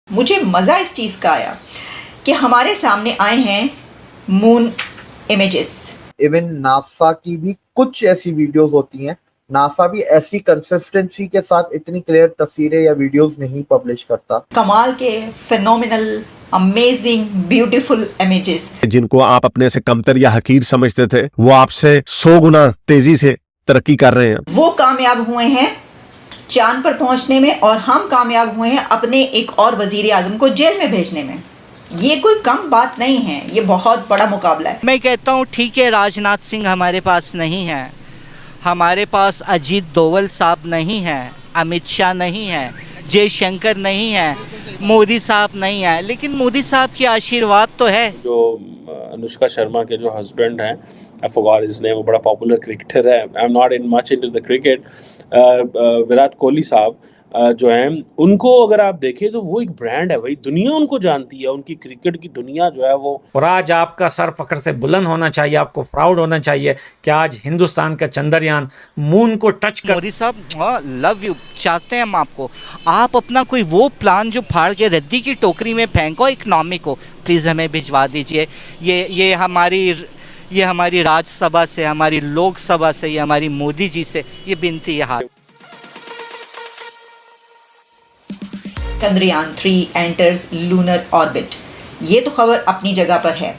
मुझे मज़ा इस चीज़ का आया कि हमारे सामने आए हैं मून इमेजेस। इवन नासा की भी कुछ ऐसी वीडियोस होती हैं, नासा भी ऐसी कंसिस्टेंसी के साथ इतनी क्लियर तस्वीरें या वीडियोस नहीं पब्लिश करता। कमाल के फिनोमिनल अमेजिंग ब्यूटीफुल इमेजेस जिनको आप अपने से कमतर या हकीर समझते थे, वो आपसे 100 गुना तेजी से तरक्की कर रहे हैं। वो कामयाब हुए हैं चांद पर पहुंचने में और हम कामयाब हुए हैं अपने एक और वजीर आजम को जेल में भेजने में। ये कोई कम बात नहीं है, ये बहुत बड़ा मुकाबला है। मैं कहता हूँ ठीक है, राजनाथ सिंह हमारे पास नहीं है, हमारे पास अजीत डोवल साहब नहीं है, अमित शाह नहीं है, जयशंकर नहीं है, मोदी साहब नहीं है, लेकिन मोदी साहब की आशीर्वाद तो है। जो अनुष्का शर्मा के जो हस्बैंड हैं, आई फॉरगॉट हिज नेम, वो बड़ा पॉपुलर क्रिकेटर है, I am not in much into the cricket, Virat Kohli साहब जो हैं, उनको अगर आप देखें तो वो एक ब्रांड है भाई, दुनिया उनको जानती है, उनकी क्रिकेट की दुनिया जो है वो। और आज आपका सर फख्र से बुलंद होना चाहिए, आपको प्राउड होना चाहिए कि आज हिंदुस्तान का चंद्रयान मून को टच कर। मोदी साहब लव यू चाहते हैं हम आपको, आप अपना कोई वो प्लान जो फाड़ के रद्दी की टोकरी में फेंको इकनॉमी को, प्लीज़ हमें भिजवा दीजिए। ये हमारी राज्यसभा से, हमारी लोकसभा से, ये हमारी मोदी जी से ये विनती है। Chandrayaan 3 enters lunar orbit. ये तो खबर अपनी जगह पर है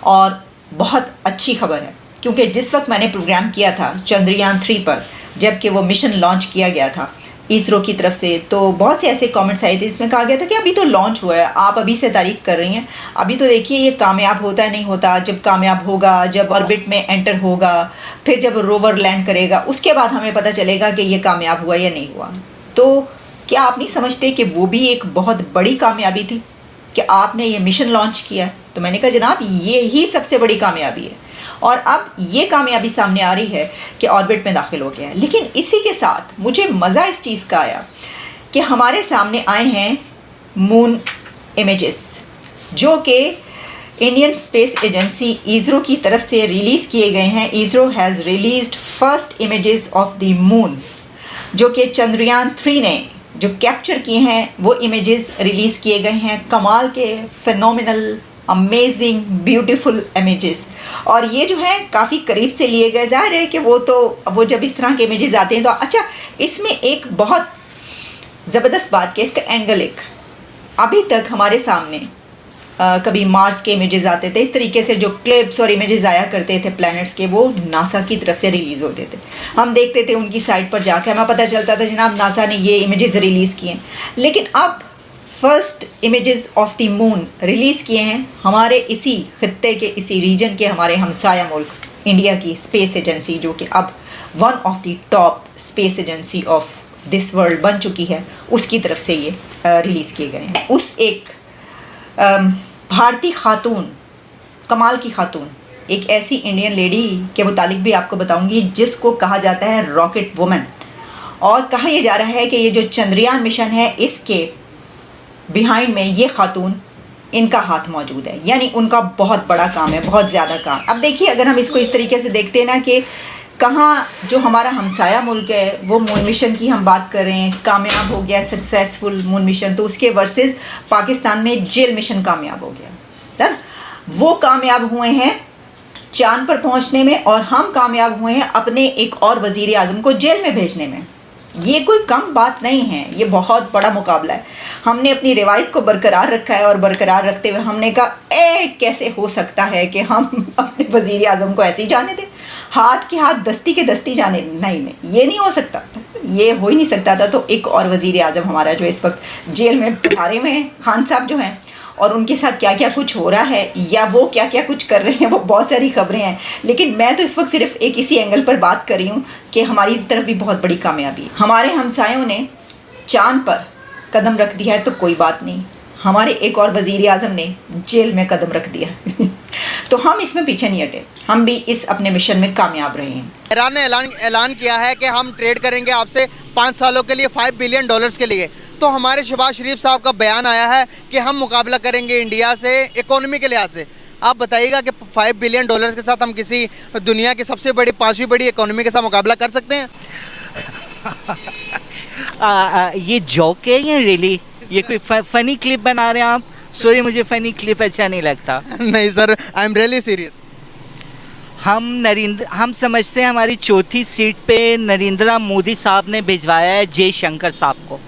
और बहुत अच्छी खबर है, क्योंकि जिस वक्त मैंने प्रोग्राम किया था चंद्रयान 3 पर, जबकि वो मिशन लॉन्च किया गया था इसरो की तरफ से, तो बहुत से ऐसे कमेंट्स आए थे जिसमें कहा गया था कि अभी तो लॉन्च हुआ है, आप अभी से तारीफ कर रही हैं, अभी तो देखिए ये कामयाब होता है नहीं होता। जब कामयाब होगा, जब ऑर्बिट में एंटर होगा, फिर जब रोवर लैंड करेगा, उसके बाद हमें पता चलेगा कि ये कामयाब हुआ या नहीं हुआ। तो क्या आप नहीं समझते कि वो भी एक बहुत बड़ी कामयाबी थी कि आपने ये मिशन लॉन्च किया? तो मैंने कहा जनाब ये ही सबसे बड़ी कामयाबी है, और अब ये कामयाबी सामने आ रही है कि ऑर्बिट में दाखिल हो गया है। लेकिन इसी के साथ मुझे मज़ा इस चीज़ का आया कि हमारे सामने आए हैं मून इमेजेस, जो कि इंडियन स्पेस एजेंसी इसरो की तरफ से रिलीज़ किए गए हैं। ISRO has released first images of the moon, जो कि चंद्रयान 3 ने जो कैप्चर किए हैं वो इमेजेस रिलीज़ किए गए हैं। कमाल के फिनोमिनल अमेजिंग ब्यूटीफुल इमेजेस, और ये जो है काफ़ी करीब से लिए गए। ज़ाहिर है कि वो जब इस तरह के इमेजेस आते हैं तो अच्छा, इसमें एक बहुत ज़बरदस्त बात कि इसका एंगल, एक अभी तक हमारे सामने कभी मार्स के इमेजेस आते थे, इस तरीके से जो क्लिप्स और इमेजेस आया करते थे प्लैनेट्स के, वो नासा की तरफ से रिलीज़ होते थे। हम देखते थे उनकी साइट पर जाकर, हमें पता चलता था जनाब नासा ने ये इमेजेस रिलीज़ किए। लेकिन अब first images of the moon release किए हैं हमारे इसी खित्ते के, इसी रीजन के, हमारे हमसाया मुल्क इंडिया की स्पेस एजेंसी, जो कि अब one of the top space agency of this world बन चुकी है, उसकी तरफ से ये रिलीज़ किए गए हैं। उस एक भारतीय खातून, कमाल की खातून, एक ऐसी इंडियन लेडी के मुतालिक भी आपको बताऊंगी जिसको कहा जाता है रॉकेट वुमन, और कहा यह जा रहा है कि ये जो चंद्रयान मिशन है इसके बिहाइंड में ये खातून, इनका हाथ मौजूद है, यानी उनका बहुत बड़ा काम है, बहुत ज़्यादा काम। अब देखिए अगर हम इसको इस तरीके से देखते हैं ना कि कहाँ जो हमारा हमसाया मुल्क है वो मून मिशन की हम बात कर रहे हैं, कामयाब हो गया, सक्सेसफुल मून मिशन, तो उसके वर्सेस पाकिस्तान में जेल मिशन कामयाब हो गया। तर वो कामयाब हुए हैं चांद पर पहुंचने में और हम कामयाब हुए हैं अपने एक और वजीर आजम को जेल में भेजने में। ये कोई कम बात नहीं है, ये बहुत बड़ा मुकाबला है। हमने अपनी रिवायत को बरकरार रखा है और बरकरार रखते हुए हमने कहा कैसे हो सकता है कि हम अपने वजीर आजम को ऐसे ही जाने दें, हाथ के हाथ दस्ती के दस्ती जाने, नहीं, ये नहीं हो सकता, ये हो ही नहीं सकता था। तो एक और वजीर आजम हमारा जो इस वक्त जेल में बुखारे में हैं, खान साहब जो हैं, और उनके साथ क्या क्या कुछ हो रहा है या वो क्या क्या कुछ कर रहे हैं, वो बहुत सारी खबरें हैं। लेकिन मैं तो इस वक्त सिर्फ एक इसी एंगल पर बात कर रही हूँ कि हमारी तरफ भी बहुत बड़ी कामयाबी है। हमारे हमसायों ने चांद पर कदम रख दिया है तो कोई बात नहीं, हमारे एक और वजीर आजम ने जेल में कदम रख दिया तो हम इसमें पीछे नहीं हटे, हम भी इस अपने मिशन में कामयाब रहे हैं। ईरान ने ऐलान किया है कि हम ट्रेड करेंगे आपसे 5 सालों के लिए $5 बिलियन के लिए। तो हमारे शहबाज शरीफ साहब का बयान आया है कि हम मुकाबला करेंगे इंडिया से इकोनॉमी के लिहाज से। आप बताइएगा कि $5 बिलियन के साथ हम किसी दुनिया की सबसे बड़ी 5वीं बड़ी इकोनॉमी के साथ मुकाबला कर सकते हैं? ये जोक है या रियली? ये कोई फनी क्लिप बना रहे हैं आप? सॉरी, मुझे फनी क्लिप अच्छा नहीं लगता। नहीं sir, I am really serious. हम समझते हैं हमारी चौथी सीट पे नरेंद्र मोदी साहब ने भिजवाया है जयशंकर साहब को,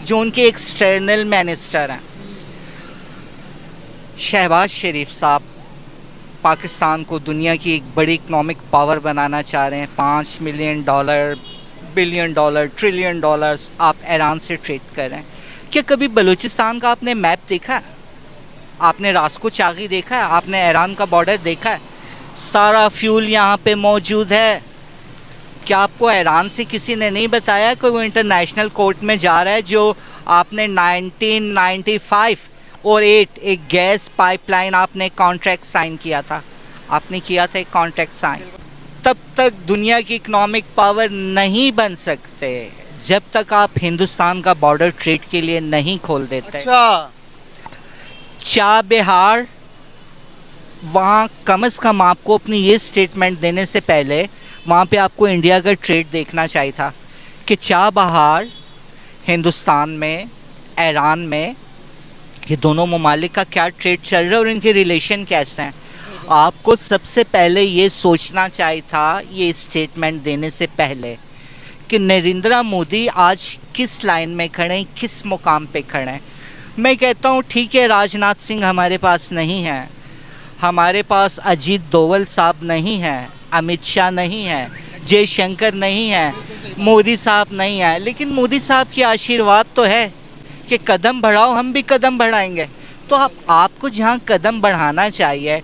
जो उनके एक्सटर्नल मिनिस्टर हैं। शहबाज शरीफ साहब पाकिस्तान को दुनिया की एक बड़ी इकोनॉमिक पावर बनाना चाह रहे हैं। $5 million, billion dollar, trillion dollars आप ईरान से ट्रेड कर रहे हैं। क्या कभी बलूचिस्तान का आपने मैप देखा है? आपने रास्को चागी देखा है? आपने ईरान का बॉर्डर देखा है? सारा फ्यूल यहाँ पे मौजूद है। क्या आपको ईरान से किसी ने नहीं बताया कि वो इंटरनेशनल कोर्ट में जा रहा है? जो आपने 1995 और 8 एक गैस पाइपलाइन आपने कॉन्ट्रैक्ट साइन किया था, आपने किया था एक कॉन्ट्रैक्ट साइन। तब तक दुनिया की इकोनॉमिक पावर नहीं बन सकते जब तक आप हिंदुस्तान का बॉर्डर ट्रेड के लिए नहीं खोल देते। अच्छा, चाबहार, वहाँ कम से कम आपको अपनी ये स्टेटमेंट देने से पहले वहाँ पे आपको इंडिया का ट्रेड देखना चाहिए था कि चाबहार हिंदुस्तान में, ईरान में, ये दोनों ममालिक का क्या ट्रेड चल रहा है और इनके रिलेशन कैसे हैं। आपको सबसे पहले ये सोचना चाहिए था, ये स्टेटमेंट देने से पहले, कि नरेंद्र मोदी आज किस लाइन में खड़े हैं, किस मुकाम पे खड़े हैं। मैं कहता हूँ ठीक है, राजनाथ सिंह हमारे पास नहीं है, हमारे पास अजीत डोवल साहब नहीं हैं, अमित शाह नहीं है, जयशंकर नहीं है, मोदी साहब नहीं है, लेकिन मोदी साहब की आशीर्वाद तो है कि कदम बढ़ाओ, हम भी कदम बढ़ाएंगे। तो आपको जहाँ कदम बढ़ाना चाहिए,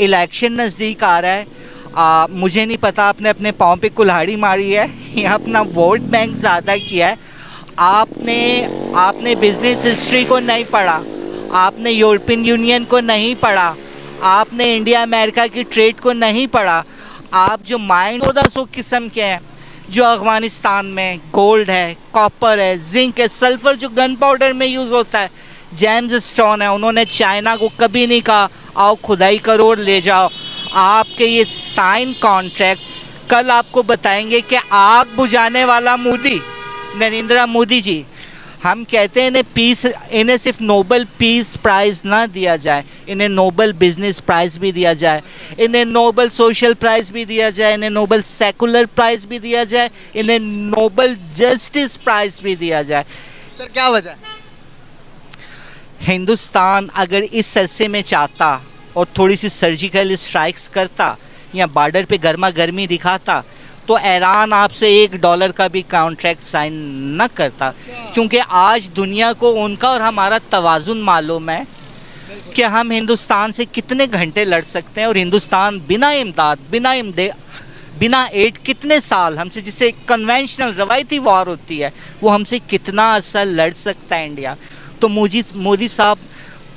इलेक्शन नज़दीक आ रहा है, मुझे नहीं पता आपने अपने पाँव पे कुल्हाड़ी मारी है या अपना वोट बैंक ज़्यादा किया है। आपने बिजनेस हिस्ट्री को नहीं पढ़ा, आपने यूरोपियन यूनियन को नहीं पढ़ा, आपने इंडिया अमेरिका की ट्रेड को नहीं पढ़ा। आप जो माइंड 1400 किस्म के हैं, जो अफगानिस्तान में गोल्ड है, कॉपर है, जिंक है, सल्फर जो गन पाउडर में यूज़ होता है, जेम्स स्टोन है, उन्होंने चाइना को कभी नहीं कहा आओ खुदाई करो और ले जाओ। आपके ये साइन कॉन्ट्रैक्ट कल आपको बताएंगे कि आग बुझाने वाला मोदी, नरेंद्र मोदी जी। हम कहते हैं इन्हें सिर्फ नोबेल पीस प्राइज़ ना दिया जाए, इन्हें नोबेल बिजनेस प्राइज़ भी दिया जाए, इन्हें नोबेल सोशल प्राइज़ भी दिया जाए, इन्हें नोबेल सेकुलर प्राइज़ भी दिया जाए, इन्हें नोबेल जस्टिस प्राइज़ भी दिया जाए। सर क्या वजह है? हिंदुस्तान अगर इस अरसे में चाहता और थोड़ी सी सर्जिकल स्ट्राइक्स करता या बॉर्डर पे गर्मा गर्मी दिखाता तो ईरान आपसे $1 का भी कॉन्ट्रैक्ट साइन न करता, क्योंकि आज दुनिया को उनका और हमारा तवाज़ुन मालूम है कि हम हिंदुस्तान से कितने घंटे लड़ सकते हैं और हिंदुस्तान बिना इमदाद, बिना एड कितने साल हमसे, जिससे कन्वेंशनल रवायती वार होती है, वो हमसे कितना अर्सा लड़ सकता है इंडिया। तो मोदी साहब,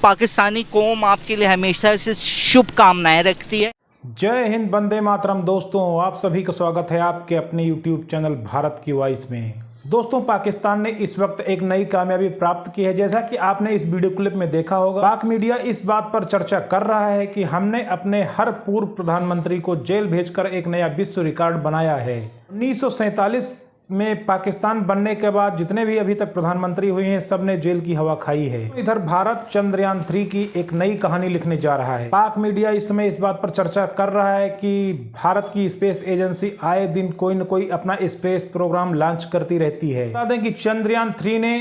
पाकिस्तानी कौम आपके लिए हमेशा से शुभकामनाएं रखती है। जय हिंद, वंदे मातरम। दोस्तों, आप सभी का स्वागत है आपके अपने YouTube चैनल भारत की वॉइस में। दोस्तों, पाकिस्तान ने इस वक्त एक नई कामयाबी प्राप्त की है। जैसा कि आपने इस वीडियो क्लिप में देखा होगा, पाक मीडिया इस बात पर चर्चा कर रहा है कि हमने अपने हर पूर्व प्रधानमंत्री को जेल भेजकर एक नया विश्व रिकॉर्ड बनाया है। 1947 में पाकिस्तान बनने के बाद जितने भी अभी तक प्रधानमंत्री हुए हैं, सब ने जेल की हवा खाई है। इधर भारत चंद्रयान 3 की एक नई कहानी लिखने जा रहा है। पाक मीडिया इस समय इस बात पर चर्चा कर रहा है कि भारत की स्पेस एजेंसी आए दिन कोई न कोई अपना स्पेस प्रोग्राम लॉन्च करती रहती है। बता दें कि चंद्रयान 3 ने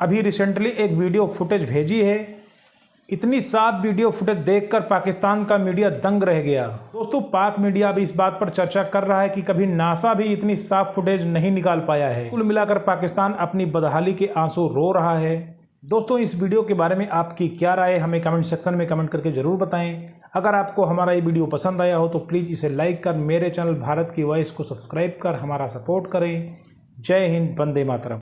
अभी रिसेंटली एक वीडियो फुटेज भेजी है। इतनी साफ वीडियो फुटेज देखकर पाकिस्तान का मीडिया दंग रह गया। दोस्तों, पाक मीडिया अभी इस बात पर चर्चा कर रहा है कि कभी नासा भी इतनी साफ फुटेज नहीं निकाल पाया है। कुल मिलाकर पाकिस्तान अपनी बदहाली के आंसू रो रहा है। दोस्तों, इस वीडियो के बारे में आपकी क्या राय है, हमें कमेंट सेक्शन में कमेंट करके जरूर बताएं। अगर आपको हमारा ये वीडियो पसंद आया हो तो प्लीज़ इसे लाइक कर मेरे चैनल भारत की वॉइस को सब्सक्राइब कर हमारा सपोर्ट करें। जय हिंद, वंदे मातरम।